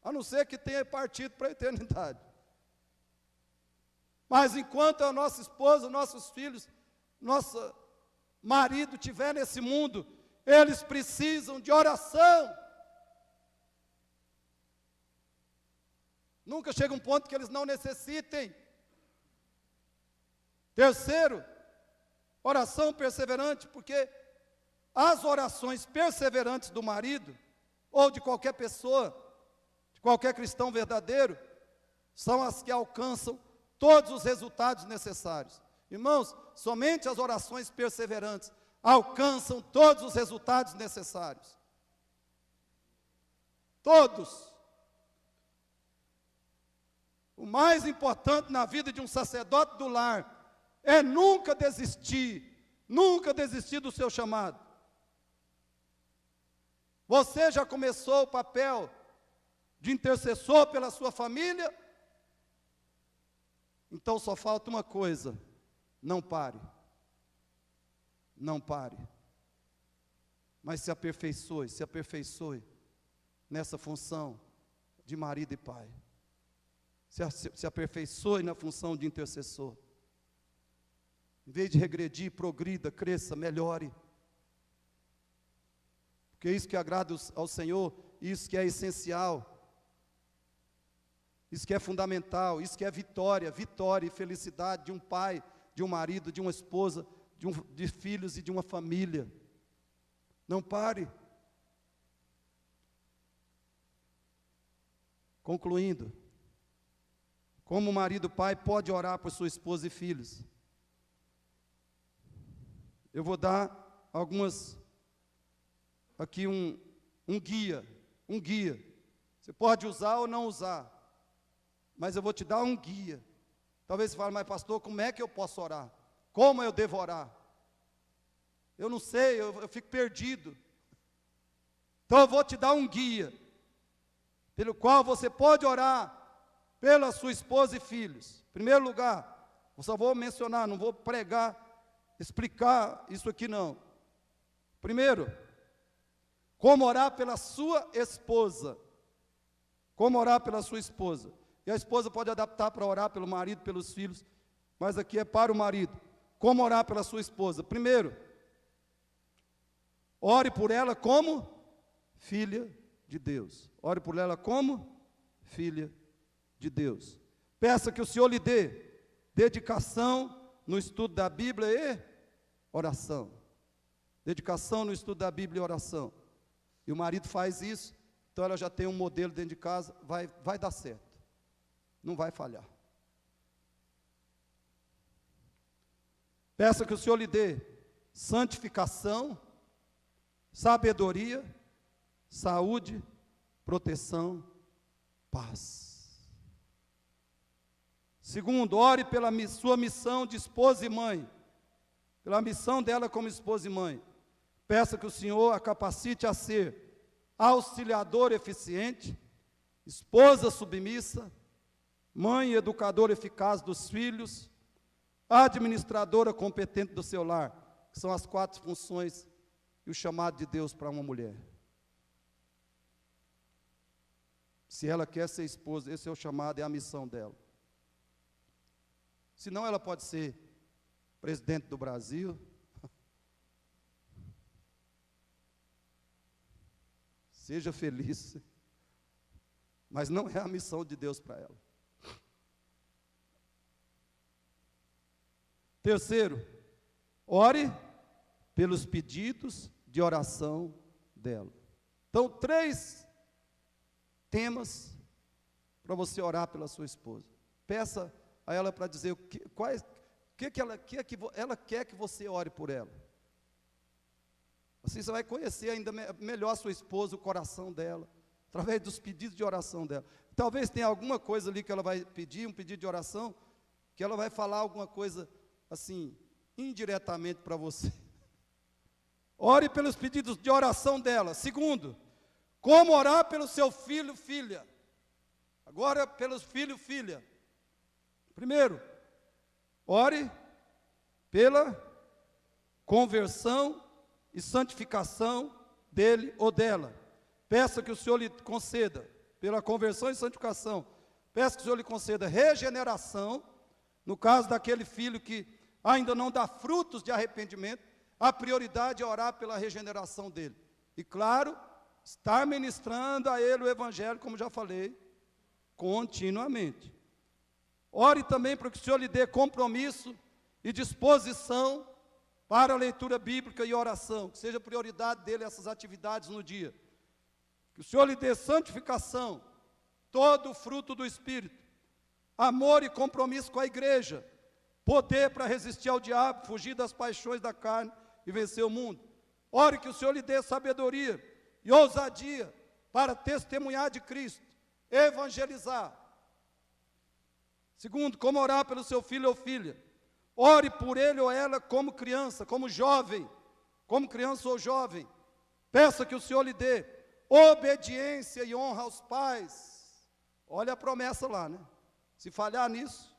a não ser que tenha partido para a eternidade. Mas enquanto a nossa esposa, nossos filhos, nosso marido estiver nesse mundo, eles precisam de oração. Nunca chega um ponto que eles não necessitem. Terceiro, oração perseverante, porque as orações perseverantes do marido, ou de qualquer pessoa, de qualquer cristão verdadeiro, são as que alcançam todos os resultados necessários. Irmãos, somente as orações perseverantes alcançam todos os resultados necessários. Todos. O mais importante na vida de um sacerdote do lar é nunca desistir do seu chamado. Você já começou o papel de intercessor pela sua família? Então só falta uma coisa: não pare. Não pare. mas se aperfeiçoe nessa função de marido e pai. Se aperfeiçoe na função de intercessor. Em vez de regredir, progrida, cresça, melhore. Porque isso que agrada ao Senhor, isso que é essencial, isso que é fundamental, isso que é vitória e felicidade de um pai, de um marido, de uma esposa, de filhos e de uma família. Não pare. Concluindo, como o marido pai pode orar por sua esposa e filhos? Eu vou dar aqui um guia. Você pode usar ou não usar, mas eu vou te dar um guia. Talvez você fale, mas pastor, como é que eu posso orar? Como eu devo orar? Eu não sei, eu fico perdido. Então eu vou te dar um guia, pelo qual você pode orar pela sua esposa e filhos. Em primeiro lugar, eu só vou mencionar, não vou pregar, explicar isso aqui não. Primeiro, como orar pela sua esposa. Como orar pela sua esposa. E a esposa pode adaptar para orar pelo marido, pelos filhos, mas aqui é para o marido. Como orar pela sua esposa? Primeiro, ore por ela como filha de Deus. Ore por ela como filha de Deus. Peça que o Senhor lhe dê dedicação no estudo da Bíblia e oração. Dedicação no estudo da Bíblia e oração. E o marido faz isso, então ela já tem um modelo dentro de casa, vai dar certo. Não vai falhar. Peça que o Senhor lhe dê santificação, sabedoria, saúde, proteção, paz. Segundo, ore pela sua missão de esposa e mãe, pela missão dela como esposa e mãe. Peça que o Senhor a capacite a ser auxiliadora eficiente, esposa submissa, mãe e educadora eficaz dos filhos, administradora competente do seu lar, que são as 4 funções e o chamado de Deus para uma mulher. Se ela quer ser esposa, esse é o chamado, é a missão dela. Senão ela pode ser presidente do Brasil, seja feliz, mas não é a missão de Deus para ela. Terceiro, ore pelos pedidos de oração dela. Então, 3 temas para você orar pela sua esposa. Peça a ela para dizer o que ela quer que você ore por ela. Assim você vai conhecer ainda melhor a sua esposa, o coração dela, através dos pedidos de oração dela. Talvez tenha alguma coisa ali que ela vai pedir, um pedido de oração, que ela vai falar alguma coisa assim, indiretamente para você. Ore pelos pedidos de oração dela. Segundo, como orar pelo seu filho, filha. Agora, pelos filhos, filha. Primeiro, ore pela conversão e santificação dele ou dela. Peça que o Senhor lhe conceda, pela conversão e santificação, peça que o Senhor lhe conceda regeneração, no caso daquele filho que ainda não dá frutos de arrependimento, a prioridade é orar pela regeneração dele. E claro, estar ministrando a ele o Evangelho, como já falei, continuamente. Ore também para que o Senhor lhe dê compromisso e disposição para a leitura bíblica e oração, que seja prioridade dele essas atividades no dia. Que o Senhor lhe dê santificação, todo o fruto do Espírito, amor e compromisso com a igreja, poder para resistir ao diabo, fugir das paixões da carne e vencer o mundo. Ore que o Senhor lhe dê sabedoria e ousadia para testemunhar de Cristo, evangelizar. Segundo, como orar pelo seu filho ou filha. Ore por ele ou ela como criança, como jovem, como criança ou jovem. Peça que o Senhor lhe dê obediência e honra aos pais. Olha a promessa lá, né? Se falhar nisso,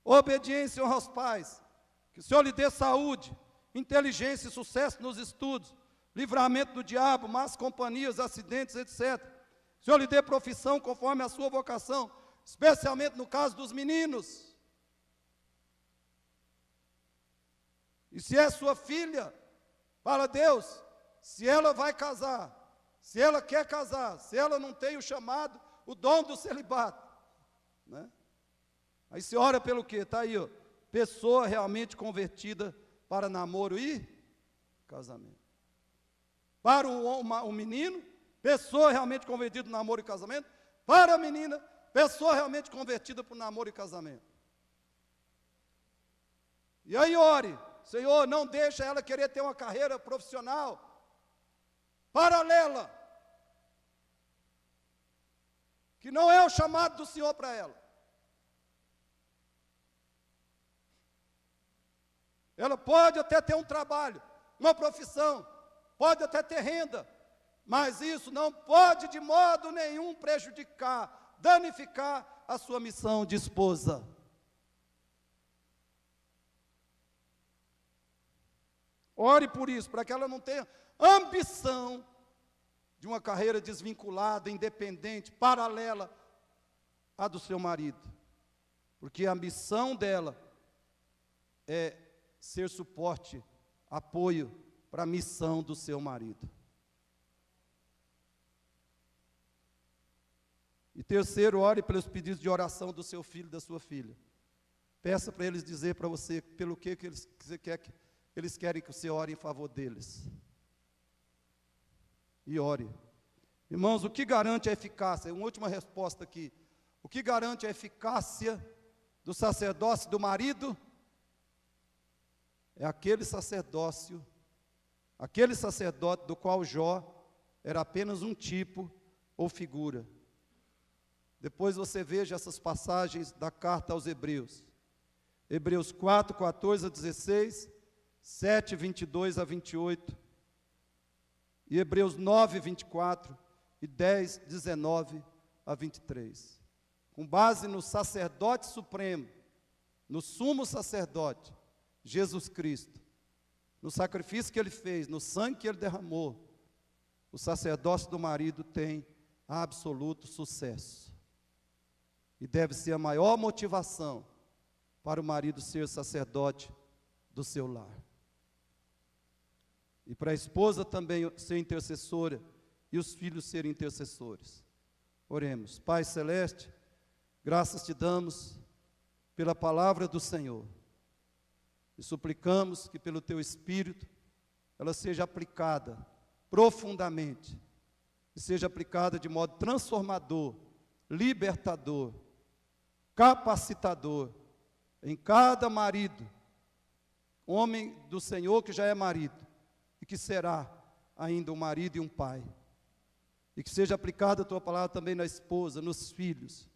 obediência e honra aos pais. Que o Senhor lhe dê saúde inteligência e sucesso nos estudos, livramento do diabo, más companhias, acidentes, etc. O Senhor lhe dê profissão conforme a sua vocação, especialmente no caso dos meninos. E se é sua filha, fala, Deus, se ela vai casar, se ela quer casar, se ela não tem o chamado, o dom do celibato, né? Aí você ora pelo quê? Está aí, ó, pessoa realmente convertida para namoro e casamento. Para o menino, pessoa realmente convertida para namoro e casamento. Para a menina, pessoa realmente convertida para o namoro e casamento. E aí ore, Senhor, não deixa ela querer ter uma carreira profissional paralela, que não é o chamado do Senhor para ela. Ela pode até ter um trabalho, uma profissão, pode até ter renda, mas isso não pode de modo nenhum prejudicar, danificar a sua missão de esposa. Ore por isso, para que ela não tenha ambição de uma carreira desvinculada, independente, paralela à do seu marido. Porque a missão dela é ser suporte, apoio para a missão do seu marido. E terceiro, ore pelos pedidos de oração do seu filho e da sua filha. Peça para eles dizer para você pelo que eles querem que você ore em favor deles. E ore. Irmãos, o que garante a eficácia? Uma última resposta aqui. O que garante a eficácia do sacerdócio do marido? É aquele sacerdote do qual Jó era apenas um tipo ou figura. Depois você veja essas passagens da carta aos Hebreus. Hebreus 4, 14 a 16, 7, 22 a 28, e Hebreus 9, 24, e 10, 19 a 23. Com base no sacerdote supremo, no sumo sacerdote, Jesus Cristo, no sacrifício que ele fez, no sangue que ele derramou, o sacerdócio do marido tem absoluto sucesso. E deve ser a maior motivação para o marido ser sacerdote do seu lar. E para a esposa também ser intercessora e os filhos serem intercessores. Oremos. Pai Celeste, graças te damos pela palavra do Senhor. E suplicamos que pelo Teu Espírito ela seja aplicada profundamente, e seja aplicada de modo transformador, libertador, capacitador, em cada marido, homem do Senhor que já é marido, e que será ainda um marido e um pai. E que seja aplicada a Tua palavra também na esposa, nos filhos,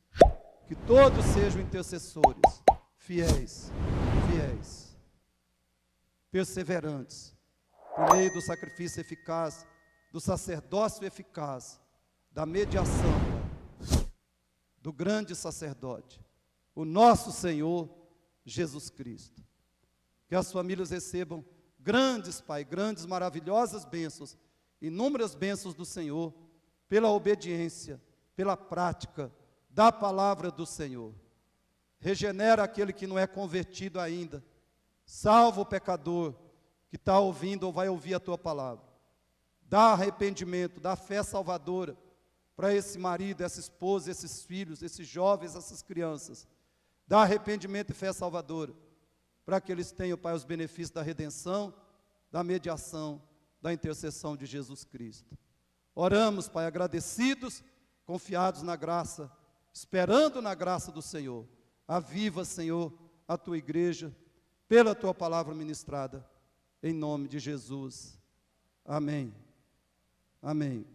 que todos sejam intercessores, fiéis, perseverantes, por meio do sacrifício eficaz, do sacerdócio eficaz, da mediação do grande sacerdote, o nosso Senhor Jesus Cristo. Que as famílias recebam grandes, Pai, grandes, maravilhosas bênçãos, inúmeras bênçãos do Senhor, pela obediência, pela prática da palavra do Senhor. Regenera aquele que não é convertido ainda, salva o pecador que está ouvindo ou vai ouvir a Tua palavra. Dá arrependimento, dá fé salvadora para esse marido, essa esposa, esses filhos, esses jovens, essas crianças. Dá arrependimento e fé salvadora para que eles tenham, Pai, os benefícios da redenção, da mediação, da intercessão de Jesus Cristo. Oramos, Pai, agradecidos, confiados na graça, esperando na graça do Senhor. Aviva, Senhor, a Tua igreja, pela Tua palavra ministrada, em nome de Jesus. Amém. Amém.